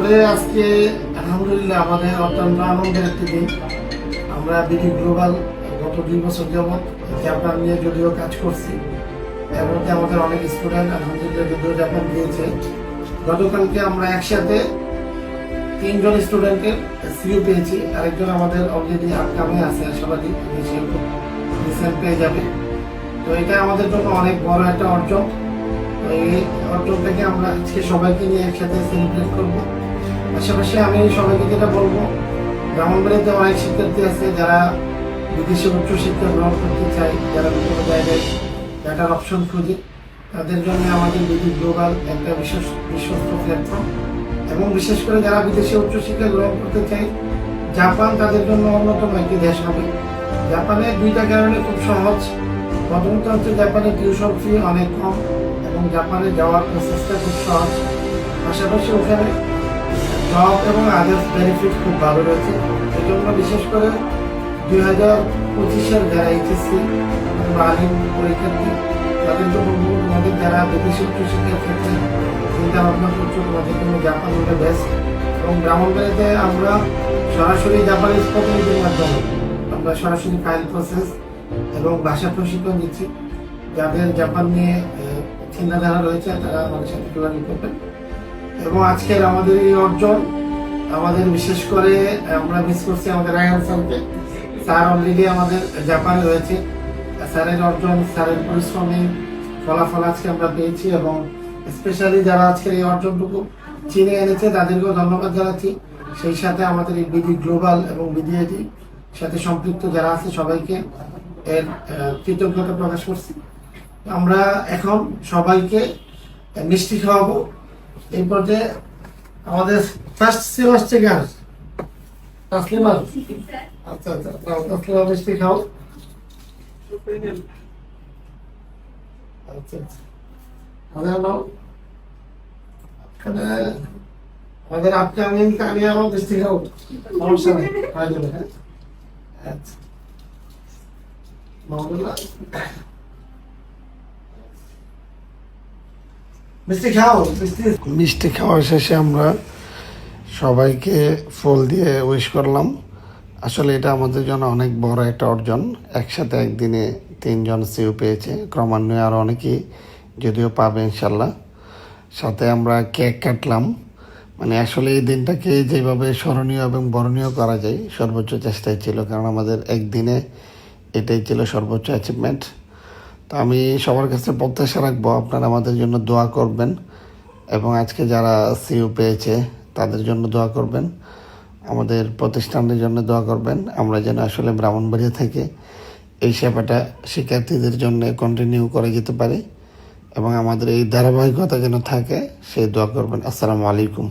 আসলে আজকে আলহামদুলিল্লাহ আমাদের অত্যন্ত আনন্দের একটি দিন। আমরা বিডি গ্লোবাল গত 2 বছর যাবৎ জাপান নিয়ে যদিও কাজ করছি, এর মধ্যে আমাদের অনেক স্টুডেন্ট আলহামদুলিল্লাহ যদিও জাপান গিয়েছে। গতকালকে আমরা একসাথে 3 জন স্টুডেন্টের সিইউ পেয়েছি, আরেকজন আমাদের অলরেডি আপকামে আছে, আশাবাদী রিসেন্ট পেয়ে যাবে। তো এটা আমাদের জন্য অনেক বড় একটা অর্জন। এই অর্জনটাকে আমরা আজকে সবাইকে নিয়ে একসাথে সেলিব্রেট করবো। পাশাপাশি আমি সবাইকে যেটা বলবো, ব্রাহ্মণবাড়িয়াতে অনেক শিক্ষার্থী আছে যারা বিদেশে উচ্চশিক্ষা গ্রহণ করতে চায়, যারা বিভিন্ন জায়গায় ডাটার অপশন খুঁজে, তাদের জন্য আমাদের বিডি গ্লোবাল একটা বিশ্বস্ত প্ল্যাটফর্ম। এবং বিশেষ করে যারা বিদেশে উচ্চশিক্ষা গ্রহণ করতে চায়, জাপান তাদের জন্য অন্যতম একটি দেশ হবে। জাপানে 2টা কারণে খুব সহজ। প্রথমত হচ্ছে জাপানে টিউশন ফি অনেক কম এবং জাপানে যাওয়ার প্রসেসটা খুব সহজ। পাশাপাশি ওখানে জব এবং আদার্স বেনিফিট খুব ভালো রয়েছে। এজন্য বিশেষ করে 2025-এর যারা এইচএসসি এবং আলিম পরীক্ষার্থী, তাদের জন্য তোমাদের যারা বিদেশি উচ্চশিক্ষার ক্ষেত্রে চিন্তা ভাবনা করছো, তোমাদের জন্য জাপান হলে বেস্ট। এবং ব্রাহ্মণবাড়িয়াতে আমরা সরাসরি জাপানিজ প্রতিনিধির মাধ্যমে আমরা সরাসরি ফাইল প্রসেস এবং ভাষা প্রশিক্ষণ দিচ্ছি। যাদের জাপান নিয়ে চিন্তাধারা রয়েছে তারা আমাদের সাথে যোগাযোগ করবেন। এবং আজকের আমাদের এই অর্জন আমাদের বিশেষ করে আমরা মিস করছি আমাদের রায়হান স্যারকে। স্যার অলরেডি আমাদের জাপানে রয়েছে। স্যারের অর্জন, স্যারের পরিশ্রমী ফলাফল আজকে আমরা পেয়েছি এবং স্পেশালি যারা আজকের এই অর্জনটুকু চিনে এনেছে তাদেরকেও ধন্যবাদ জানাচ্ছি। সেই সাথে আমাদের এই বিডি গ্লোবাল এবং বিডিআইটি সাথে সম্পৃক্ত যারা আছে সবাইকে এর কৃতজ্ঞতা প্রকাশ করছি। আমরা এখন সবাইকে মিষ্টি খাওয়াবো। এই পর্যায়ে আমাদের ফার্স্ট সিম আসছে গান তাসলিমা। আচ্ছা আচ্ছা, তাসলিমা মিষ্টি খাও। আচ্ছা আচ্ছা, আমাদের আপকামিং কানিয়ারও মিষ্টি খাও, সমস্যা নেই, হয়ে যাবে। হ্যাঁ আচ্ছা মাহমুদুল্লাহ, মিষ্টি খাওয়া শেষে আমরা সবাইকে ফুল দিয়ে উইশ করলাম। আসলে এটা আমাদের জন্য অনেক বড় একটা অর্জন। একসাথে একদিনে 3 জন সিইউ পেয়েছে, ক্রমান্বয়ে আরও অনেকেই যদিও পাবে ইনশাল্লাহ। সাথে আমরা কেক কাটলাম। মানে আসলে এই দিনটাকে যেভাবে স্মরণীয় এবং বরণীয় করা যায় সর্বোচ্চ চেষ্টাই ছিল, কারণ আমাদের একদিনে এটাই ছিল সর্বোচ্চ অ্যাচিভমেন্ট। তো আমি সবার কাছে প্রত্যাশা রাখবো আপনারা আমাদের জন্য দোয়া করবেন এবং আজকে যারা সিইউ পেয়েছে তাদের জন্য দোয়া করবেন, আমাদের প্রতিষ্ঠানের জন্য দোয়া করবেন। আমরা যেন আসলে ব্রাহ্মণবাড়িয়া থেকে এই সেবাটা শিক্ষার্থীদের জন্য কন্টিনিউ করে যেতে পারি এবং আমাদের এই ধারাবাহিকতা যেন থাকে, সেই দোয়া করবেন। আসসালামু আলাইকুম।